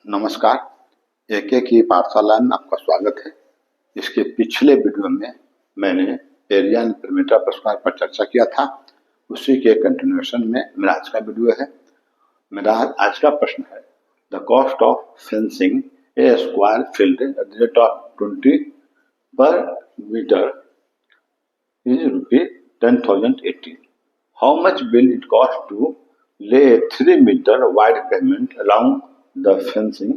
नमस्कार। एक एक की पाठशाला में आपका स्वागत है। इसके पिछले वीडियो में मैंने एरिया एंड पेरीमीटर प्रश्न पर चर्चा किया था, उसी के कंटिन्यूएशन में मेरा आज का वीडियो है। मेरा आज का प्रश्न है, the cost of fencing A square field at the rate of 20 पर metre is ₹10,080. How much will it cost to lay a 3-meter wide pavement along the fencing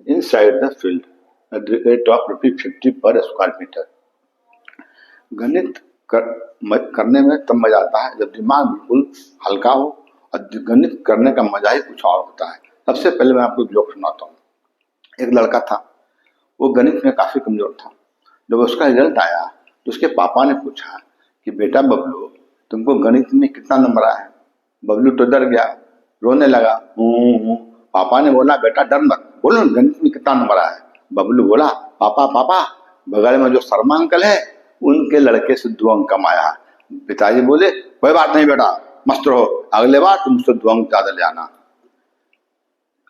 inside the field at the rate of ₹50 per square meter? गणित करने में तब मजा आता है जब दिमाग बिल्कुल हल्का हो, और गणित करने का मजा ही कुछ और होता है। सबसे पहले मैं आपको जोक सुनाता हूँ। एक लड़का था, वो गणित में काफी कमजोर था। जब उसका रिजल्ट आया तो उसके पापा ने पूछा कि बेटा बबलू, तुमको गणित में कितना नंबर आया है? बबलू तो डर गया, रोने लगा। पापा ने बोला, बेटा डर मत, बोलो गणित में कितना नंबर आया है? बबलू बोला, पापा पापा, बगल में जो शर्मा अंकल है उनके लड़के से 2 अंक कम आया। पिताजी बोले, कोई बात नहीं बेटा, मस्त रहो, अगले बार तुम उससे 2 अंक ज्यादा ले आना।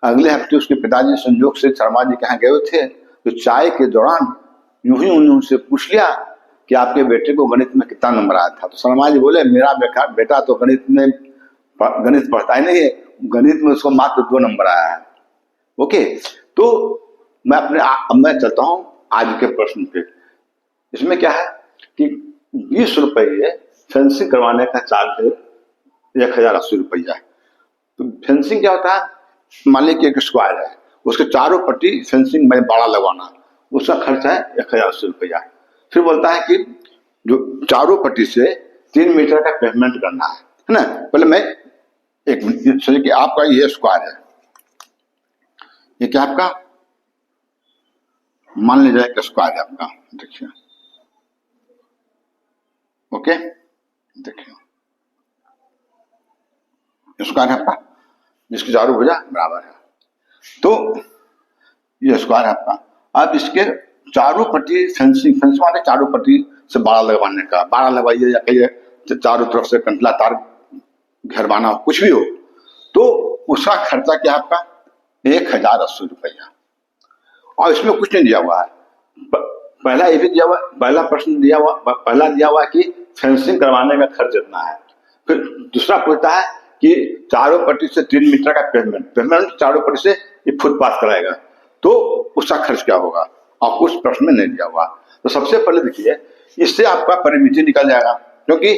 अगले हफ्ते उसके पिताजी संजोग से शर्मा जी के यहाँ गए थे, तो चाय के दौरान यूं ही उनसे पूछ लिया कि आपके बेटे को गणित में कितना नंबर आया था। तो शर्मा जी बोले, मेरा बेटा तो गणित पढ़ता ही नहीं है, गणित में उसको मात्र 2 नंबर आया है। ओके, तो मैं चलता हूं आज के प्रश्न पे। इसमें क्या है कि 20 रुपये फेंसिंग करवाने का चार्ज है, 1080 रुपया। तो फेंसिंग क्या होता है, मान लीजिए एक स्क्वायर है, उसके चारों पट्टी फेंसिंग में बाड़ा लगवाना, उसका खर्चा है 1080 रुपया। फिर बोलता है कि जो चारों पट्टी से 3 मीटर का पेमेंट करना है ना। पहले मैं एक मिनट सोचिए कि आपका ये स्क्वायर है, ये क्या आपका, मान लीजिए एक स्क्वायर है आपका, देखिए। ओके, देखिए स्क्वायर है आपका, जिसकी चारों भुजा बराबर है। तो ये स्क्वायर है आपका। अब इसके चारों पट्टी फेंसिंग वाले चारों पट्टी से बाड़ा लगवाने का, बाड़ा लगवाइए या कहिए चारों तरफ से कंटला तार घेरवाना, कुछ भी हो, तो उसका खर्चा क्या आपका 1080 रुपया। और इसमें कुछ नहीं दिया हुआ है। पहला ये भी दिया हुआ, पहला प्रश्न दिया हुआ, पहला दिया हुआ कि फेंसिंग करवाने का खर्च इतना है। फिर दूसरा पूछता है कि चारों पट्टी से 3 मीटर का पेमेंट चारों पट्टी से ये फुटपाथ कराएगा, तो उसका खर्च क्या होगा, और कुछ प्रश्न में नहीं दिया हुआ। तो सबसे पहले देखिए, इससे आपका परिमिति निकल जाएगा, क्योंकि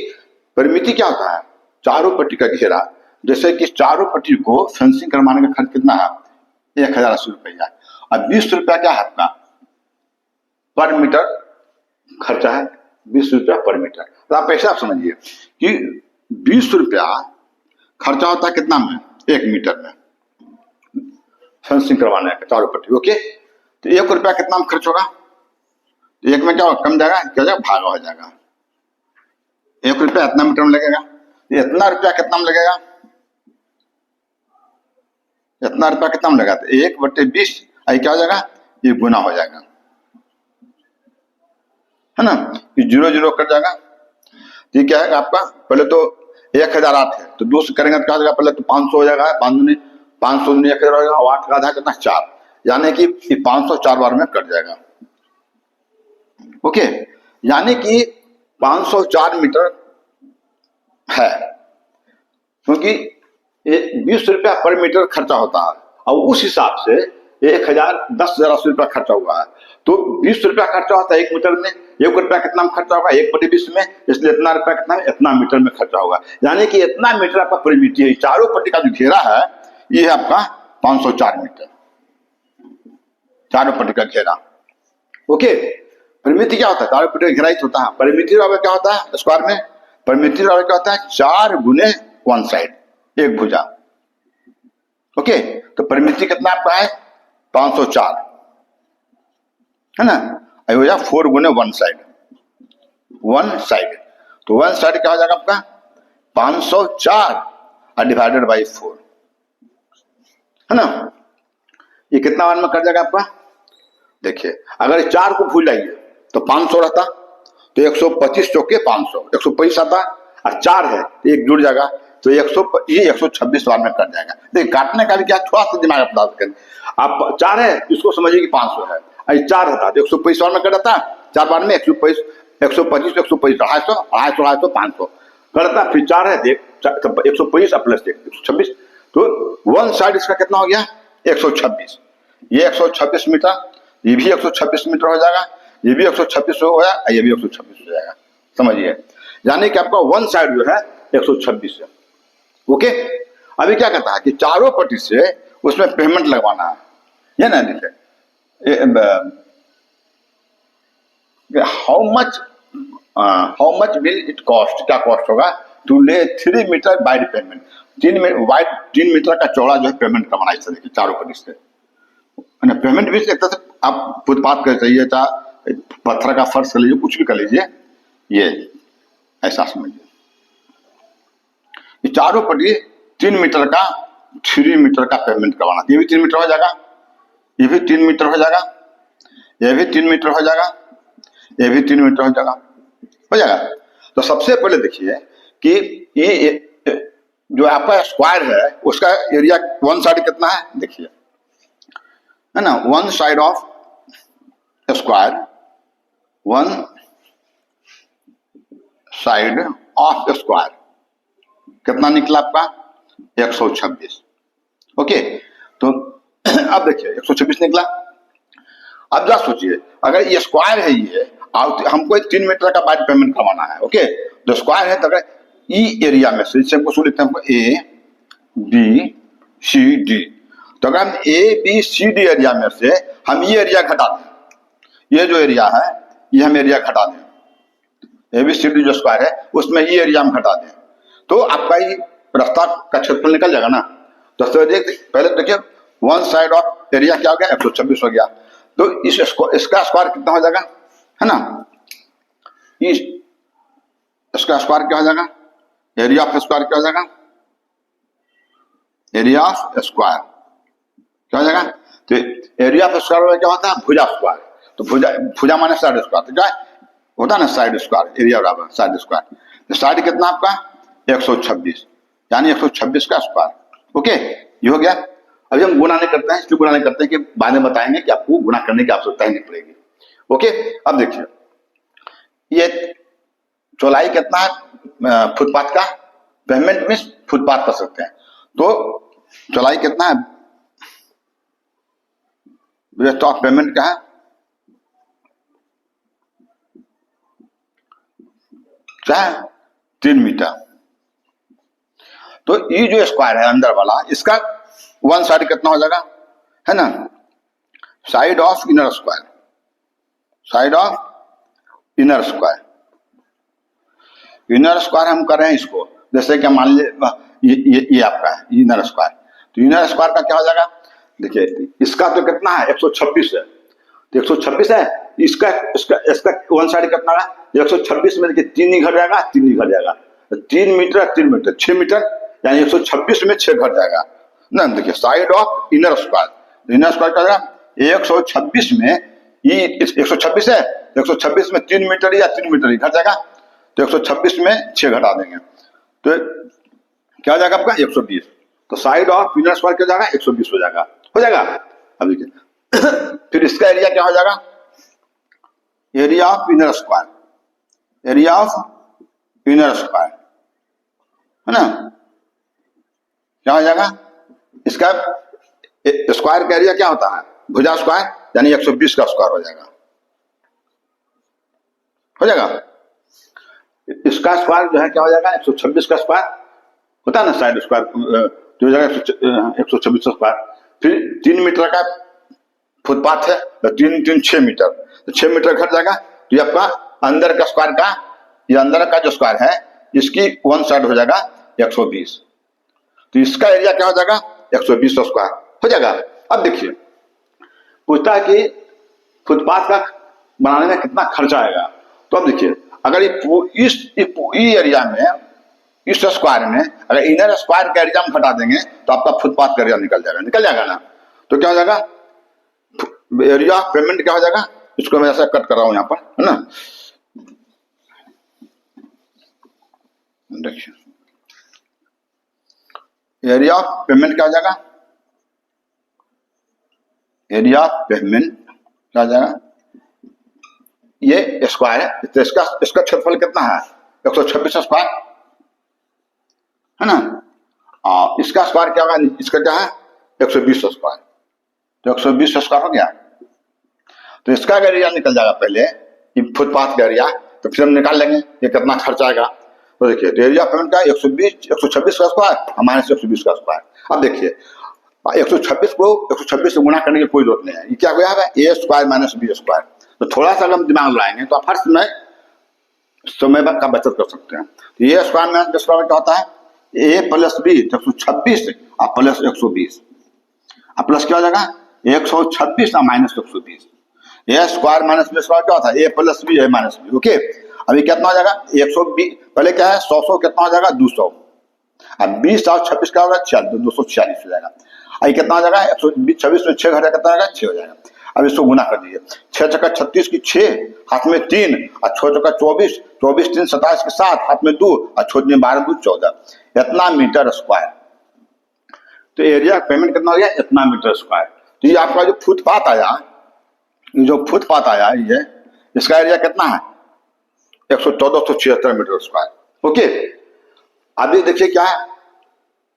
परिमिति क्या होता है, चारों पट्टी का घेरा। जैसे कि चारों पट्टी को फेंसिंग करवाने का खर्च कितना है, 1080 रुपया। अब 20 रुपया क्या है आपका पर मीटर खर्चा है, 20 रुपया पर मीटर। तो आप ऐसा समझिए कि 20 रुपया खर्चा होता है कितना में, 1 मीटर में फेंसिंग करवाने का चारों पट्टी। ओके, तो 1 रुपया कितना में खर्च होगा, तो 1 में क्या कम जाएगा, क्या जाएगा, भागा हो जाएगा। 1 रुपया इतना मीटर में लगेगा, इतना रुपया कितना में लगेगा, इतना रुपया कितना में लगेगा, तो 1/20 क्या हो जाएगा, ये गुना हो जाएगा, है ना, ये 0 कट जाएगा। ये क्या है आपका, पहले तो 1008 है, तो 2 से करेंगे तो क्या हो जाएगा, पहले तो 500 हो जाएगा, 500 में 1000 हो जाएगा, और 8 का आधा कितना 4, यानी कि 500 4 बार में कट जाएगा। ओके, यानी कि 504 मीटर है, क्योंकि 20 रुपया पर मीटर खर्चा होता है, और उस हिसाब से 10,080 रुपया खर्चा हुआ है। तो 20 रुपया खर्चा होता है 1 मीटर में, 1 रुपया कितना में खर्चा होगा, 1/20 में, इसलिए इतना रुपया कितना, इतना मीटर में खर्चा होगा। यानी कि इतना मीटर आपका परिमिति है। चारों पट्टी का जो घेरा है ये है आपका 504 मीटर, चारों पट्टी का घेरा। ओके, परिमिति क्या होता है, चारों पट्टी का घेरा ही होता है। परिमिति क्या होता है स्क्वायर में, परिमिति क्या होता है 4 गुने 1 साइड, 1 भुजा। ओके, तो परिमिति कितना आपका है 504, है ना, हो जाएगा 4 गुने 1 साइड, 1 साइड। तो 1 साइड क्या हो जाएगा आपका 504 और डिवाइडेड बाई 4, है ना। ये कितना वन में कट जाएगा आपका, देखिए अगर 4 को भूल जाइए तो 500 रहता, तो 125 चौके 500, 125 आता, और 4 है तो 1 जुड़ जाएगा, तो 126 बार में कट जाएगा। देखिए काटने का भी क्या, थोड़ा सा दिमाग अपना करें। आप 4 है, इसको समझिए कि 500 है, अरे 4 होता तो 125 बार में कट जाता, 4 बार में 125, 125, 125, 250, 250, 250, 500 करता, फिर 4 है, 125 प्लस 126, तो वन साइड इसका कितना हो गया 126, ये 126 मीटर, ये भी 126 मीटर हो जाएगा, ये भी 126 हो गया, ये भी 126 हो जाएगा, समझिए। यानी कि आपका वन साइड जो है 126 है। ओके, अभी क्या कहता है कि चारों पट्टी से उसमें पेमेंट लगवाना है, ये ना लिखे how much will it cost, क्या कॉस्ट होगा टू ले 3 मीटर वाइड पेमेंट, 3 मीटर का चौड़ा जो है पेमेंट करवाना, इस तरह की चारों पट्टी से पेमेंट भी एक तरह से आप फुटपाथ कर चाहिए, चाहे पत्थर का फर्श कर लीजिए, कुछ भी कर लीजिए, ये ऐसा समझिए। ये चारों पट्टी 3 मीटर का 3 मीटर का पेमेंट करवाना, ये भी 3 मीटर हो जाएगा, ये भी 3 मीटर हो जाएगा, ये भी 3 मीटर हो जाएगा, ये भी 3 मीटर हो जाएगा। तो सबसे पहले देखिए कि ये जो आपका स्क्वायर है उसका एरिया वन साइड कितना है, देखिए है ना, one side of square, one side of square कितना निकला आपका 126। ओके, तो अब देखिए 126 निकला। अब जरा सोचिए अगर ये स्क्वायर है, ये और हमको 3 मीटर का वाइड पेमेंट करवाना है, ओके, तो स्क्वायर है, तो अगर ई एरिया में से हमको लिखते हैं हमको ए बी सी डी, तो अगर हम A B C D area में से हम ये एरिया घटा दें, ये जो एरिया है ये हम एरिया घटा दें, ए बी सी डी जो स्क्वायर है उसमें ये एरिया हम घटा दें, तो आपका ये रास्ता का क्षेत्रफल निकल जाएगा ना। तो पहले देखिए वन साइड ऑफ एरिया क्या हो गया 126 हो गया, तो इसका स्क्वायर कितना हो जाएगा, है ना, इसका स्क्वायर क्या हो जाएगा, एरिया ऑफ स्क्वायर क्या हो जाएगा, एरिया ऑफ स्क्वायर क्या हो जाएगा, तो एरिया ऑफ स्क्वायर में क्या होता है भुजा स्क्वायर, तो भुजा माने साइड स्क्वायर, तो क्या होता है ना साइड स्क्वायर, एरिया बराबर साइड स्क्वायर, तो साइड कितना आपका 126, यानी 126 का स्क्वायर। ओके, ये हो गया। अभी हम गुणा नहीं करते हैं, इसलिए गुणा नहीं करते हैं कि बाद में बताएंगे कि आपको गुणा करने की आवश्यकता ही नहीं पड़ेगी। ओके, अब देखिए ये चौड़ाई कितना है फुटपाथ का, पेमेंट में फुटपाथ कर सकते हैं, तो चौड़ाई कितना है, रेट ऑफ पेमेंट क्या है, क्या है 3 मीटर, तो ये जो स्क्वायर है अंदर वाला इसका वन साइड कितना हो जाएगा, है ना, side of inner square, side of inner square, inner square हम कर रहे हैं इसको, जैसे कि मान लीजिए ये आपका है इनर स्क्वायर, तो इनर स्क्वायर का क्या हो जाएगा, देखिए इसका तो कितना है 126 है, तो 126 है, इसका इसका इसका वन साइड कितना है 126 में, देखिए 3 ही घट जाएगा, 3 ही घट जाएगा, 3 मीटर 3 मीटर 6 मीटर, यानी 126 में 6 घट जाएगा ना। देखिए side of inner square, inner square का 126 में ये 126 है, 126 में 3 मीटर या 3 मीटर ही घट जाएगा, तो 126 में 6 घटा देंगे, तो क्या हो जाएगा आपका 120, तो साइड ऑफ इनर स्क्वायर क्या हो जाएगा 120 हो जाएगा, हो जाएगा। अब देखिए फिर इसका एरिया क्या हो जाएगा, area of inner square, area of inner square, है ना, क्या हो जाएगा, इसका स्क्वायर का एरिया क्या होता है भुजा स्क्वायर, यानी 120 का स्क्वायर हो जाएगा, हो जाएगा। इसका स्क्वायर जो है क्या हो जाएगा 126 का स्क्वायर होता है ना, साइड स्क्वायर जो हो जाएगा 126 का स्क्वायर, फिर 3 मीटर का फुटपाथ है, तो 3 3 6 मीटर, तो 6 मीटर घट जाएगा, तो ये आपका अंदर का स्क्वायर का, ये अंदर का जो स्क्वायर है इसकी वन साइड हो जाएगा 120, तो इसका एरिया क्या हो जाएगा 120 स्क्वायर हो जाएगा। अब देखिए पूछता है कि फुटपाथ का बनाने में कितना खर्चा आएगा, तो अब देखिए अगर इस एरिया में, इस स्क्वायर में अगर इनर स्क्वायर का एरिया हम घटा देंगे तो आपका फुटपाथ का एरिया निकल जाएगा ना, तो क्या हो जाएगा एरिया पेमेंट क्या हो जाएगा, इसको मैं ऐसा कट कर रहा हूं यहां पर, है ना, देखिए एरिया ऑफ पेमेंट क्या हो जाएगा, एरिया ऑफ पेमेंट क्या हो जाएगा, ये स्क्वायर है तो इसका क्षेत्रफल कितना है 126 स्क्वायर है ना। इसका स्क्वायर क्या होगा, इसका क्या है 120 स्क्वायर, तो 120 स्क्वायर हो गया। तो इसका एरिया निकल जाएगा पहले फुटपाथ का एरिया, तो फिर हम निकाल लेंगे ये कितना खर्च आएगा। तो देखिए तो एरिया पेमेंट का 126 का स्क्वायर माइनस 120 का स्क्वायर। अब देखिए 126 को 126 से गुणा करने की कोई जरूरत नहीं है, ये क्या हो जाएगा ए स्क्वायर माइनस बी स्क्वायर। तो थोड़ा सा हम दिमाग लगाएंगे तो आप हर समय का बचत कर सकते हैं। तो ए स्क्वायर माइनस बी स्क्वायर क्या होता है, ए प्लस बी 126 और प्लस 120, अब प्लस क्या हो जाएगा 126 और माइनस 120। ए स्क्वायर माइनस बी स्क्वायर क्या होता है, ए प्लस बी ए माइनस बी। ओके, अभी कितना हो जाएगा 120, पहले क्या है 100 कितना हो जाएगा 200, अब 20 और 26 क्या होगा 246 हो जाएगा। अभी कितना हो जाएगा 126 में 6 घटा कितना हो जाएगा 6 हो जाएगा। अब इसको गुना कर दीजिए, 6 चक्का 36 की 6 हाथ में 3 और 6 चक्का 24, 24 3 27 के 7 हाथ में 2 और 6 में 12 2 14, इतना मीटर स्क्वायर। तो एरिया पेमेंट कितना हो गया इतना मीटर स्क्वायर। तो ये आपका जो फुटपाथ आया, ये जो फुटपाथ आया ये इसका एरिया कितना है 11476 मीटर स्क्वायर। ओके, अभी देखिए क्या है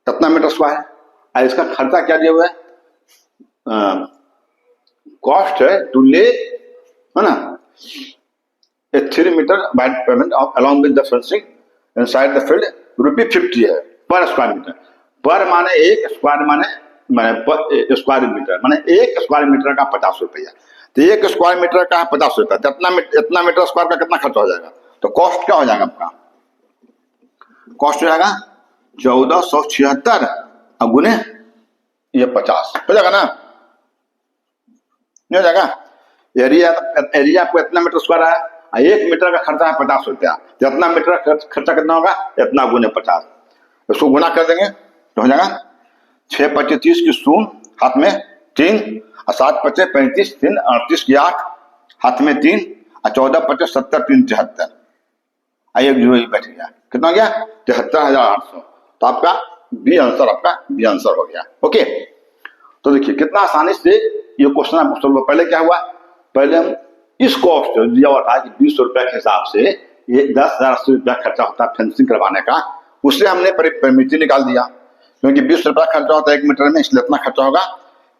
कितना मीटर स्क्वायर है, इसका खर्चा क्या दिया हुआ है, कॉस्ट है टू ले है ना a 3 metre by payment along with the fencing inside the field ₹50 है पर स्क्वायर मीटर। पर माने एक स्क्वायर माने स्क्वायर मीटर माने एक स्क्वायर मीटर का 50 रुपया। तो एक स्क्वायर मीटर का 50 रुपया, तो इतना मीटर स्क्वायर का कितना खर्चा हो जाएगा। तो कॉस्ट क्या हो जाएगा आपका, कॉस्ट हो जाएगा 1476 और गुने ये 50 हो जाएगा ना, नहीं हो जाएगा। एरिया आपको इतना मीटर स्क्वायर है, 1 मीटर का खर्चा है 50 रुपया, तो इतना मीटर का खर्चा कितना होगा इतना गुने 50। इसको गुना कर देंगे तो हो जाएगा 6 25 30 की 0 हाथ में 3 और 7 25 35 3 38 की 8 हाथ में 3 और 14 25 70 3 73 एक जो बैठ गया कितना हो गया 73,800। तो आपका बी आंसर हो गया। ओके, तो देखिए कितना आसानी से ये क्वेश्चन आपको सोल्व। पहले क्या हुआ, पहले हम इस कॉस्ट दिया हुआ था कि 20 रुपए के हिसाब से ये 10,080 रुपया खर्चा होता है फेंसिंग करवाने का, उससे हमने परिमिति निकाल दिया क्योंकि 20 रुपया खर्चा होता है 1 मीटर में, इसलिए इतना खर्चा होगा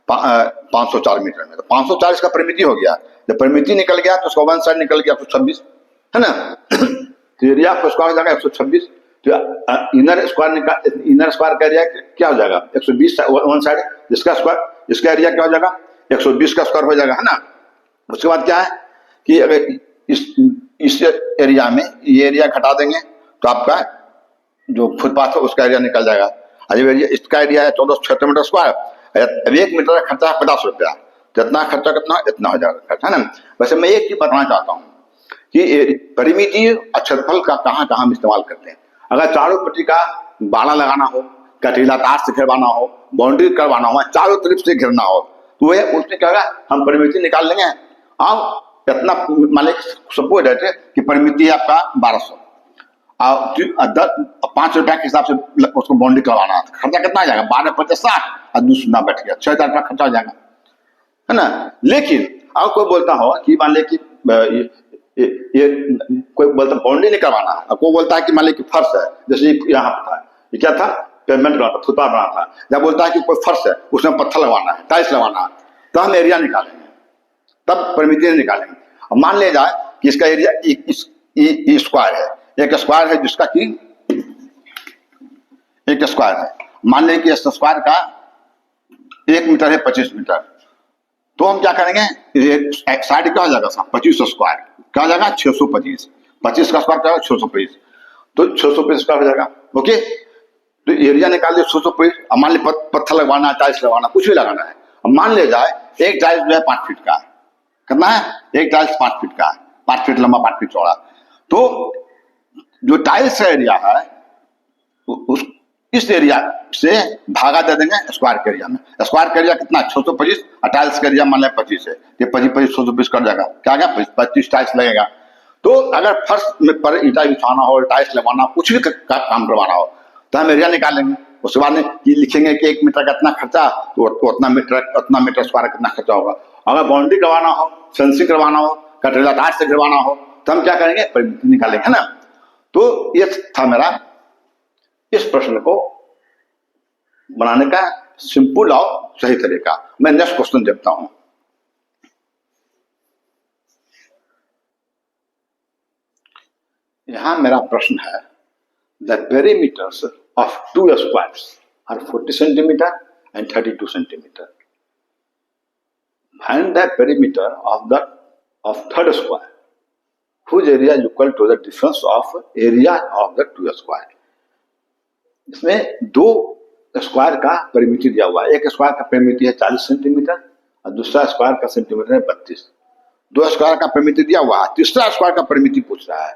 504 मीटर में। तो 540 का परिमिति हो गया, जब परिमिति निकल गया तो उसका वन साइड निकल गया 126 है ना। तो एरिया आपका स्क्वायर हो जाएगा 126, तो इनर स्क्वायर का एरिया क्या हो जाएगा 120 वन साइड, इसका एरिया क्या हो जाएगा 120 का स्क्वायर हो जाएगा है ना। उसके बाद क्या है कि अगर इस एरिया में ये एरिया घटा देंगे तो आपका जो फुटपाथ है उसका एरिया निकल जाएगा। अजब एरिया इसका एरिया है 1476 मीटर स्क्वायर, अब 1 मीटर का खर्चा है 50 रुपया, तो इतना खर्चा कितना इतना हो जाएगा खर्चा है ना। वैसे मैं एक चीज बताना चाहता हूँ कि परिमिति और क्षेत्रफल का कहाँ हम इस्तेमाल करते हैं। अगर चारों पट्टी का बाड़ा लगाना हो, कटीला तार से घेरवाना हो, बाउंड्री करवाना हो, चारों तरफ से घेरना हो, तो वह उसमें क्या होगा हम परिमिति निकाल लेंगे। अब कितना मान लीजिए सपोज है कि परिमिति है आपका 1200 और 5 रुपया के हिसाब से उसको बाउंड्री करवाना है, खर्चा कितना आ जाएगा 12 50 60 और 2 सुना बैठ गया 6,000 रुपया खर्चा हो जाएगा है ना। लेकिन अब कोई बोलता हो कि मान लीजिए कि ये कोई बोलता बाउंड्री नहीं करवाना है, कोई बोलता है कि मान लीजिए फर्श है, जैसे यहाँ पर था ये क्या था पेमेंट बना था फुटपाथ बना था, जब बोलता है कि कोई फर्श है उसमें पत्थर लगवाना है टाइल्स लगवाना है, तो हम एरिया निकालेंगे तब परिमिति निकालेंगे। अब मान ले जाए कि इसका एरिया स्क्वायर है, एक स्क्वायर है जिसका कि एक स्क्वायर है, मान लें कि इस स्क्वायर का 1 मीटर है 25 मीटर, तो हम क्या करेंगे एक साइड क्या हो जाएगा 25 स्क्वायर क्या हो जाएगा 625, 25 का स्क्वायर क्या होगा 625, तो 625 स्क्वायर हो जाएगा। ओके, तो एरिया निकाल लिया 625। अब मान लीजिए पत्थर लगवाना है टाइल्स लगवाना कुछ भी लगाना है, अब मान ले जाए एक टाइल्स जो है 5 फीट का है, कितना है एक टाइल्स 5 फीट का है, 5 फीट लंबा 5 फीट चौड़ा, तो जो टाइल्स का एरिया है उस इस एरिया से भागा दे देंगे स्क्वायर के एरिया में। स्क्वायर का एरिया कितना 625 और टाइल्स का एरिया मान लें 25 है, ये 25 625 कर जाएगा क्या गया 25 टाइल्स लगेगा। तो अगर फर्श में पर ईटा बिछाना हो टाइल्स लगवाना कुछ भी काम करवाना हो तो हम एरिया निकालेंगे, उसके बाद में ये लिखेंगे कि 1 मीटर का इतना खर्चा, तो उतना मीटर स्क्वायर कितना खर्चा होगा। अगर बाउंड्री करवाना हो, फेंसिंग करवाना हो, कटरेला तार से करवाना हो, तो हम क्या करेंगे, परिमिति निकालेंगे, है ना। तो ये था मेरा इस प्रश्न को बनाने का सिंपल और सही तरीका। मैं नेक्स्ट क्वेश्चन देखता हूं। यहां मेरा प्रश्न है, the perimeters of 2 squares are 40 centimetre and 32 centimetre. Find the perimeter of third square whose area is equal to the difference of area of the 2 square. इसमें 2 स्क्वायर का परिमिति दिया हुआ है। एक स्क्वायर का परिमिति है 40 सेंटीमीटर और दूसरा स्क्वायर का सेंटीमीटर है 32। 2 स्क्वायर का परिमिति दिया हुआ है, तीसरा स्क्वायर का परिमिति पूछ रहा है।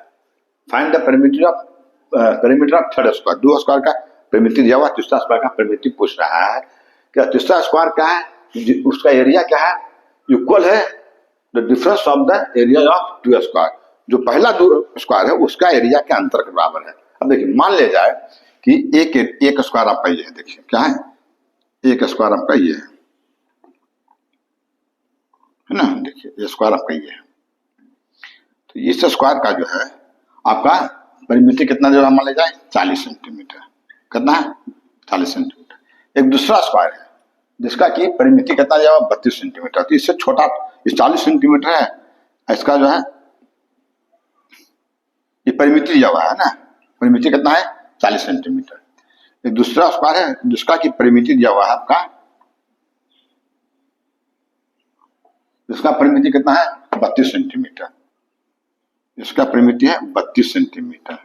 Find the perimeter of third square. 2 square का परिमिति दिया हुआ, तीसरा स्क्वायर का परिमिति पूछ रहा है। क्या तीसरा स्क्वायर क्या है, उसका एरिया क्या है, इक्वल है the difference of the area of 2 square. जो पहला 2 स्क्वायर है उसका एरिया के अंतर के बराबर है। अब देखिए, मान ले जाए कि एक स्क्वायर आपका ये है, देखिए क्या है, एक स्क्वायर आपका ये है ना, देखिए ये स्क्वायर आपका ये है। तो इस स्क्वायर का जो है आपका परिमिति कितना जो मान ले जाए 40 सेंटीमीटर। कितना है, 40 सेंटीमीटर। एक दूसरा स्क्वायर है जिसका कि परिमिति कितना जो है 32 सेंटीमीटर। तो इससे छोटा, इस 40 सेंटीमीटर है, इसका जो है ये परिमिति दिया हुआ है ना, परिमिति कितना है 40 सेंटीमीटर। एक दूसरा स्क्वायर है जिसका की परिमिति दिया हुआ है आपका, जिसका परिमिति कितना है 32 सेंटीमीटर। इसका परिमिति है 32 सेंटीमीटर।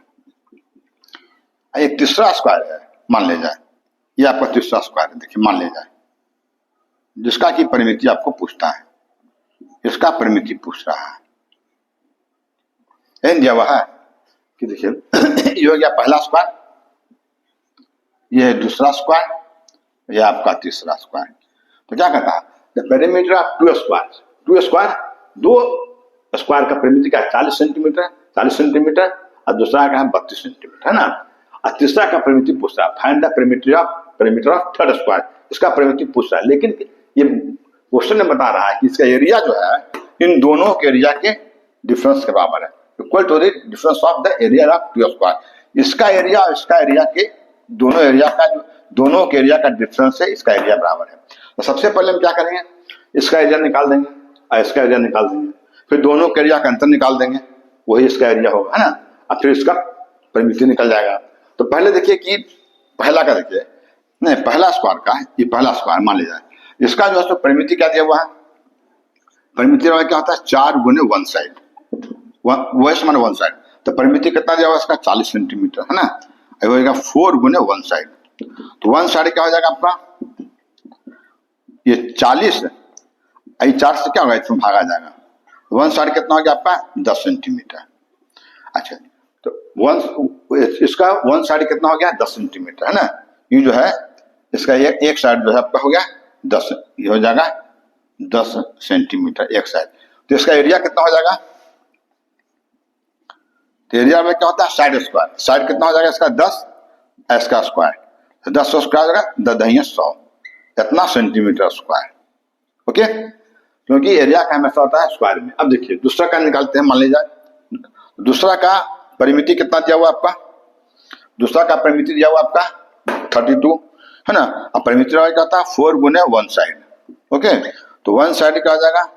एक तीसरा स्क्वायर है, मान ले जाए ये आपका तीसरा स्क्वायर है, देखिए मान ले जाए, जिसका की परिमिति आपको पूछता है, इसका परिमिति पूछ रहा है। दिया हुआ है कि देखिए ये हो गया पहला स्क्वायर, ये है दूसरा स्क्वायर, ये आपका तीसरा स्क्वायर। तो क्या कहता है, the perimeter of 2 square. 2 square, 2 square का परिमिति क्या है 40 सेंटीमीटर, 40 सेंटीमीटर, और दूसरा का है 32 सेंटीमीटर, है ना। और तीसरा का परिमिति पूछ रहा है, find the perimeter of third square. इसका परिमिति पूछ रहा है, लेकिन ये क्वेश्चन में बता रहा है कि इसका एरिया जो है इन दोनों के एरिया के डिफरेंस के बराबर है, equal to the difference of the area of 2 square. इसका एरिया और इसका एरिया के दोनों एरिया का जो दोनों के एरिया का डिफरेंस है, इसका एरिया बराबर है। तो सबसे पहले हम क्या करेंगे, इसका एरिया निकाल देंगे और इसका एरिया निकाल देंगे, फिर दोनों के एरिया का अंतर निकाल देंगे, वही इसका एरिया होगा, है ना। और फिर इसका परिमिति निकल जाएगा। तो पहले देखिए कि पहला का देखिए, नहीं पहला स्क्वायर का है, ये पहला स्क्वायर मान लिया जाए, इसका जो है तो परिमिति क्या दिया हुआ है, परिमिति क्या होता है 4 गुने 1 साइड, वैसे माने 1 साइड। तो परिमिति कितना दिया हुआ इसका 40 सेंटीमीटर, है ना। हो जाएगा 4 गुने 1 साइड। तो 1 साइड क्या हो जाएगा आपका, ये 40, 4 से क्या होगा, इसमें भागा जाएगा। 1 साइड कितना हो गया आपका 10 सेंटीमीटर। अच्छा, तो इसका 1 साइड कितना हो गया 10 सेंटीमीटर, है ना। ये जो है इसका एक साइड जो है आपका हो गया 10, ये हो जाएगा 10 सेंटीमीटर एक साइड। तो इसका एरिया कितना हो जाएगा, तो एरिया में क्या होता है साइड स्क्वायर। साइड कितना हो जाएगा इसका 10, इसका स्क्वायर, तो 10 स्क्वायर हो जाएगा 10 दहिया 100, इतना सेंटीमीटर स्क्वायर। ओके, क्योंकि एरिया का हमेशा होता है स्क्वायर में। अब देखिए दूसरा का निकालते हैं, मान लीजिए दूसरा का परिमिति कितना दिया हुआ आपका, दूसरा का परिमिति दिया हुआ आपका 32, है ना। अब परिमिति क्या होता है 4 गुने 1 साइड। ओके, तो 1 साइड क्या हो जाएगा,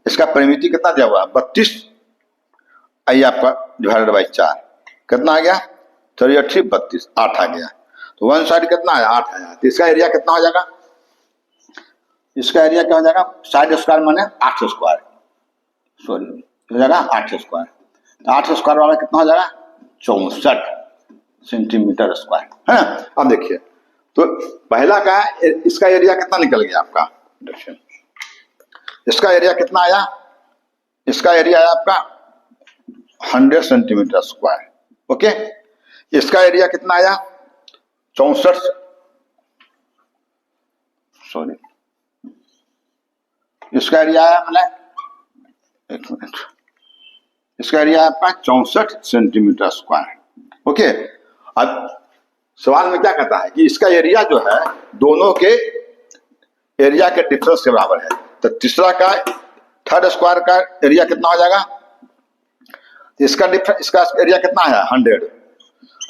इसका परिमिति कितना दिया हुआ 32, आई आपका डिवाइडेड बाई 4 कितना आ गया 3 8 32, 8 आ गया। तो 1 साइड कितना है 8 आया। तो इसका एरिया कितना हो जाएगा, इसका एरिया क्या हो जाएगा, साइड स्क्वायर माने 8 स्क्वायर, सॉरी हो जाएगा 8 स्क्वायर। तो 8 स्क्वायर वाला कितना हो जाएगा 64 सेंटीमीटर स्क्वायर, है ना। अब देखिए तो पहला का इसका एरिया कितना निकल गया आपका, इसका एरिया कितना आया, इसका एरिया आया आपका 100 सेंटीमीटर स्क्वायर। ओके, इसका एरिया कितना आया 64, सॉरी इसका एरिया आया मतलब 1 मिनट, इसका एरिया आपका 64 सेंटीमीटर स्क्वायर। ओके, अब सवाल में क्या कहता है कि इसका एरिया जो है दोनों के एरिया के डिफरेंस के बराबर है। तो तीसरा का थर्ड स्क्वायर का एरिया कितना हो जाएगा, इसका डिफरेंस, इसका एरिया कितना है 100,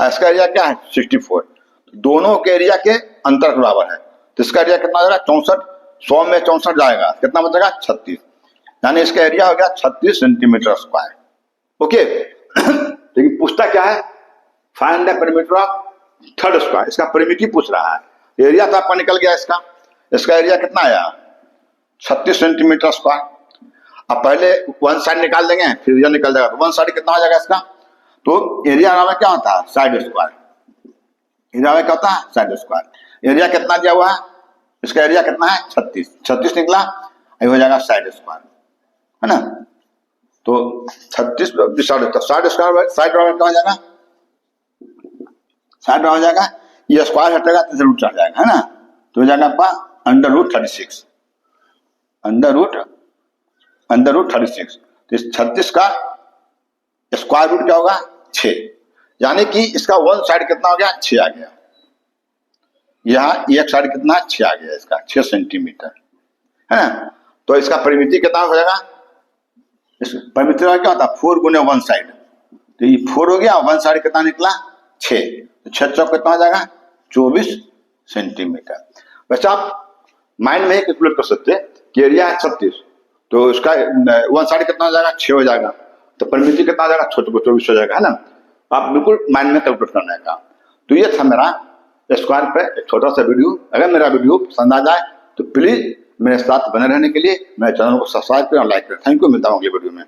इसका एरिया क्या है 64, दोनों के एरिया के अंतर के बराबर है। तो इसका एरिया कितना हो जाएगा 64, 100 में 64 जाएगा, कितना बचेगा 36, यानी इसका एरिया हो गया 36 सेंटीमीटर स्क्वायर। ओके लेकिन पूछता क्या है, find the perimeter of third square, इसका परिमिति पूछ रहा है। एरिया तो आपका निकल गया, इसका एरिया कितना आया 36 सेंटीमीटर स्क्वायर। अब पहले वन साइड निकाल देंगे फिर एरिया निकल जाएगा, तो वन साइड कितना हो जाएगा इसका, तो एरिया में क्या होता है साइड स्क्वायर, एरिया में क्या होता है साइड स्क्वायर। एरिया कितना दिया हुआ है, इसका एरिया कितना है 36, 36 निकला, ये हो जाएगा साइड स्क्वायर, है ना। तो 36 साइड स्क्वायर, साइड बराबर क्या हो जाएगा, साइड में हो जाएगा, ये स्क्वायर हटेगा तो रूट चढ़ जाएगा, है ना। तो हो जाएगा आपका √36, √36। तो इस 36 का स्क्वायर रूट क्या होगा 6, यानी कि इसका वन साइड कितना हो गया 6 आ गया, यहाँ एक साइड कितना 6 आ गया, इसका 6 सेंटीमीटर, है ना। तो इसका परिमिति कितना हो जाएगा, इस परिमिति का क्या होता है 4 गुने वन साइड, तो ये 4 हो गया, वन साइड कितना निकला 6, तो 6 चौक कितना हो जाएगा 24 सेंटीमीटर। वैसे आप माइंड में ही कैलकुलेट कर सकते हैं कि एरिया है 36, तो इसका वन साइड कितना हो जाएगा 6 हो जाएगा, तो परिमिति कितना हो जाएगा 24 हो जाएगा, है ना। आप बिल्कुल माइंड में कैलकुलेट करने का। तो ये था मेरा स्क्वायर पे एक छोटा सा वीडियो। अगर मेरा वीडियो पसंद आ जाए तो प्लीज मेरे साथ बने रहने के लिए मेरे चैनल को सब्सक्राइब करें और लाइक करें। थैंक यू, मिलता हूँ अगले वीडियो में।